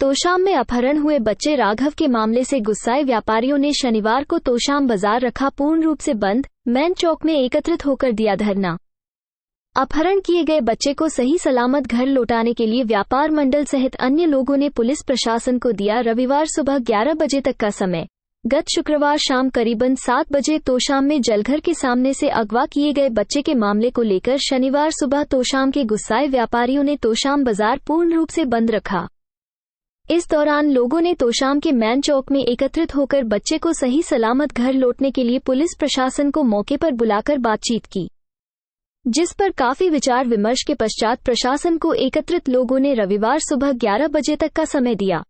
तोशाम में अपहरण हुए बच्चे राघव के मामले से गुस्साए व्यापारियों ने शनिवार को तोशाम बाजार रखा पूर्ण रूप से बंद, मैन चौक में एकत्रित होकर दिया धरना। अपहरण किए गए बच्चे को सही सलामत घर लौटाने के लिए व्यापार मंडल सहित अन्य लोगों ने पुलिस प्रशासन को दिया रविवार सुबह 11 बजे तक का समय। गत शुक्रवार शाम करीबन 7 बजे तोशाम में जलघर के सामने से अगवा किए गए बच्चे के मामले को लेकर शनिवार सुबह तोशाम के गुस्साए व्यापारियों ने तोशाम बाजार पूर्ण रूप से बंद रखा। इस दौरान लोगों ने तोशाम के मैन चौक में एकत्रित होकर बच्चे को सही सलामत घर लौटने के लिए पुलिस प्रशासन को मौके पर बुलाकर बातचीत की, जिस पर काफी विचार विमर्श के पश्चात प्रशासन को एकत्रित लोगों ने रविवार सुबह 11 बजे तक का समय दिया।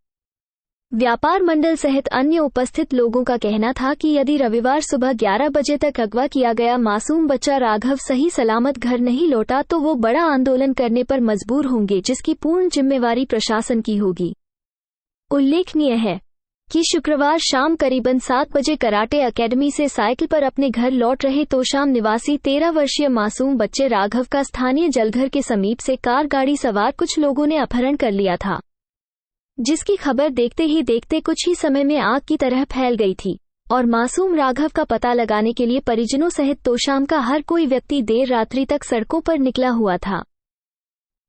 व्यापार मंडल सहित अन्य उपस्थित लोगों का कहना था कि यदि रविवार सुबह 11 बजे तक अगवा किया गया मासूम बच्चा राघव सही सलामत घर नहीं लौटा तो वो बड़ा आंदोलन करने पर मजबूर होंगे, जिसकी पूर्ण जिम्मेवारी प्रशासन की होगी। उल्लेखनीय है कि शुक्रवार शाम करीबन 7 बजे कराटे अकेडमी से साइकिल पर अपने घर लौट रहे तोशाम निवासी 13 वर्षीय मासूम बच्चे राघव का स्थानीय जलघर के समीप से कार गाड़ी सवार कुछ लोगों ने अपहरण कर लिया था, जिसकी खबर देखते ही देखते कुछ ही समय में आग की तरह फैल गई थी और मासूम राघव का पता लगाने के लिए परिजनों सहित तोशाम का हर कोई व्यक्ति देर रात्रि तक सड़कों पर निकला हुआ था।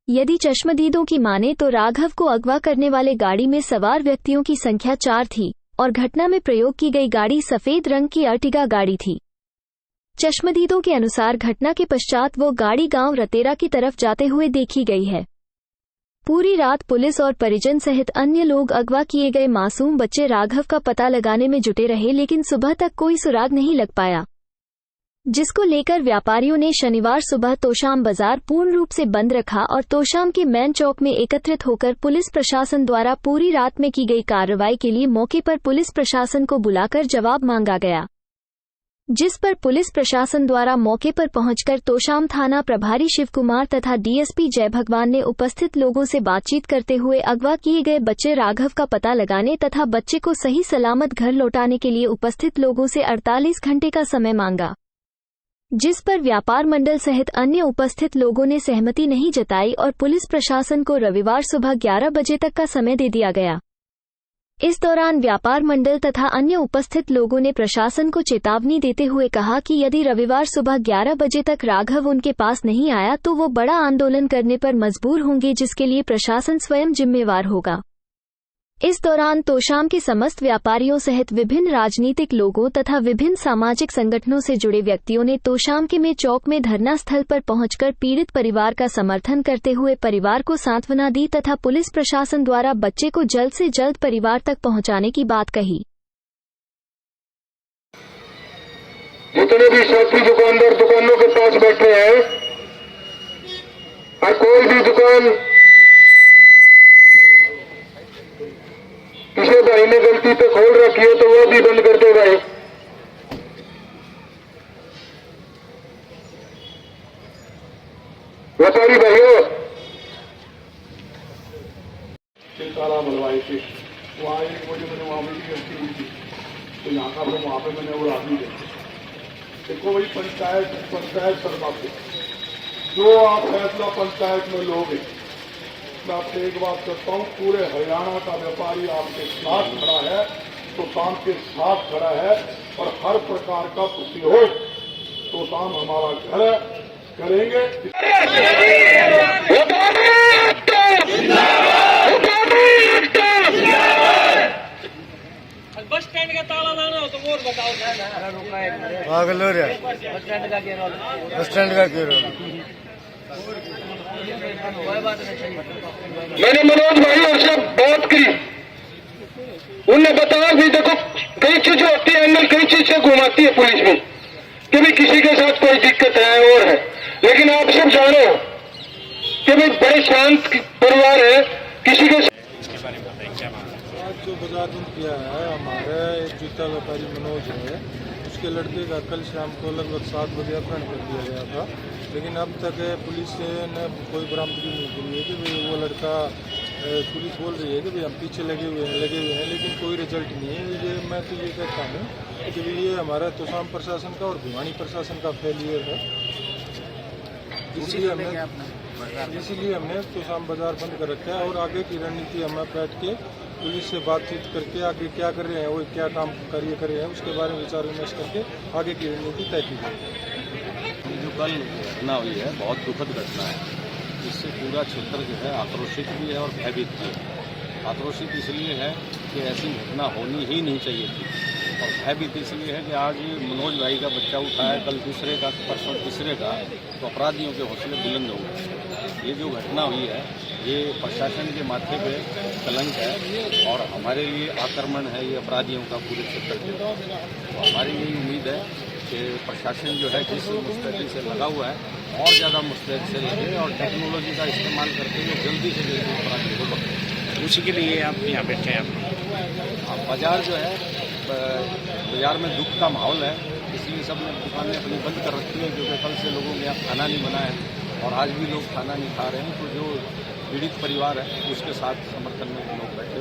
यदि चश्मदीदों की माने तो राघव को अगवा करने वाले गाड़ी में सवार व्यक्तियों की संख्या 4 थी और घटना में प्रयोग की गई गाड़ी सफेद रंग की अर्टिगा गाड़ी थी। चश्मदीदों के अनुसार घटना के पश्चात वो गाड़ी गांव रतेरा की तरफ जाते हुए देखी गई है। पूरी रात पुलिस और परिजन सहित अन्य लोग अगवा किए गए मासूम बच्चे राघव का पता लगाने में जुटे रहे, लेकिन सुबह तक कोई सुराग नहीं लग पाया, जिसको लेकर व्यापारियों ने शनिवार सुबह तोशाम बाजार पूर्ण रूप से बंद रखा और तोशाम के मैन चौक में एकत्रित होकर पुलिस प्रशासन द्वारा पूरी रात में की गई कार्रवाई के लिए मौके पर पुलिस प्रशासन को बुलाकर जवाब मांगा गया, जिस पर पुलिस प्रशासन द्वारा मौके पर पहुंचकर तोशाम थाना प्रभारी शिव कुमार तथा डीएसपी जय भगवान ने उपस्थित लोगों से बातचीत करते हुए अगवा किए गए बच्चे राघव का पता लगाने तथा बच्चे को सही सलामत घर लौटाने के लिए उपस्थित लोगों से 48 घंटे का समय मांगा, जिस पर व्यापार मंडल सहित अन्य उपस्थित लोगों ने सहमति नहीं जताई और पुलिस प्रशासन को रविवार सुबह 11 बजे तक का समय दे दिया गया। इस दौरान व्यापार मंडल तथा अन्य उपस्थित लोगों ने प्रशासन को चेतावनी देते हुए कहा कि यदि रविवार सुबह 11 बजे तक राघव उनके पास नहीं आया तो वो बड़ा आंदोलन करने पर मजबूर होंगे, जिसके लिए प्रशासन स्वयं जिम्मेवार होगा। इस दौरान तोशाम के समस्त व्यापारियों सहित विभिन्न राजनीतिक लोगों तथा विभिन्न सामाजिक संगठनों से जुड़े व्यक्तियों ने तोशाम के में चौक में धरना स्थल पर पहुंचकर पीड़ित परिवार का समर्थन करते हुए परिवार को सांत्वना दी तथा पुलिस प्रशासन द्वारा बच्चे को जल्द से जल्द परिवार तक पहुंचाने की बात कही। जितने भी साथी दुकानदार दुकानों के पास बैठे हैं और कोई भी दुकान किसी भाई ने गलती पे खोल रखी है तो वो भी बंद कर दो भाई। व्यापारी भाइयों ताला बनवाई थी, वहाँ एक मुझे मैंने वहाँ भी गलती हुई थी तो यहाँ का तो वहाँ पे मैंने वो आदमी देखा। देखो भाई पंचायत सरकार जो आप फैसला पंचायत में लोगे, मैं आपसे एक बात करता हूँ, पूरे हरियाणा का व्यापारी आपके साथ खड़ा है, तोशाम के साथ खड़ा है और हर प्रकार का सहयोग तोशाम हमारा घर है, करेंगे। बस स्टैंड का ताला लाना हो तो वो बताओ। बस स्टैंड का क्यों मैंने मनोज भाई और सब बात की, उनने बताया भी देखो कई चीजें होती है, एंगल कई चीज से घुमाती है पुलिस में कि भाई किसी के साथ कोई दिक्कत है और है, लेकिन आप सब जानो कि भाई बड़े शांत परिवार है, किसी के आज जो बजातुन किया है हमारे एक जूता व्यापारी मनोज है, उसके लड़के का कल शाम को लगभग 7 बजे अपहरण कर दिया गया था, लेकिन अब तक पुलिस ने कोई बरामदगी नहीं की है कि भाई वो लड़का, पुलिस बोल रही है कि भाई हम पीछे लगे हुए हैं, लेकिन कोई रिजल्ट नहीं है। ये मैं तो ये कहता हूँ कि ये हमारा तोशाम प्रशासन का और भिवानी प्रशासन का फेलियर है, इसलिए हमें इसीलिए हमने तोशाम बाजार बंद कर रखा है और आगे की रणनीति हमें बैठ के पुलिस से बातचीत करके आगे क्या कर रहे हैं वो क्या काम कार्य कर रहे हैं उसके बारे में विचार विमर्श करके आगे की रणनीति तय की जाएगी। जो कल घटना हुई है बहुत दुखद घटना है। इससे पूरा क्षेत्र जो है आक्रोशित भी है और भयभीत भी है। आक्रोशित इसलिए है कि ऐसी घटना होनी ही नहीं चाहिए थी और भयभीत इसलिए है कि आज मनोज भाई का बच्चा उठा है, कल दूसरे का, परसों तीसरे का, तो अपराधियों के हौसले बुलंद हो गए। ये जो घटना हुई है ये प्रशासन के माथे पे कलंक है और हमारे लिए आक्रमण है ये अपराधियों का पूरे क्षेत्र के। तो हमारी यही उम्मीद है कि प्रशासन जो है जिस मुस्तैदी से लगा हुआ है और ज़्यादा मुस्तैद से लगे और टेक्नोलॉजी का इस्तेमाल करते हुए जल्दी से जल्दी अपराधियों को पकड़े। उसी के लिए आप यहाँ बैठे हैं। बाजार जो है बाजार में दुख का माहौल है, इसलिए सब ने दुकानें अपनी बंद कर रखी हैं क्योंकि कल से लोगों के यहाँ खाना नहीं बना है और आज भी लोग खाना नहीं खा रहे हैं। तो जो पीड़ित परिवार है उसके साथ समर्थन में लोग बैठे।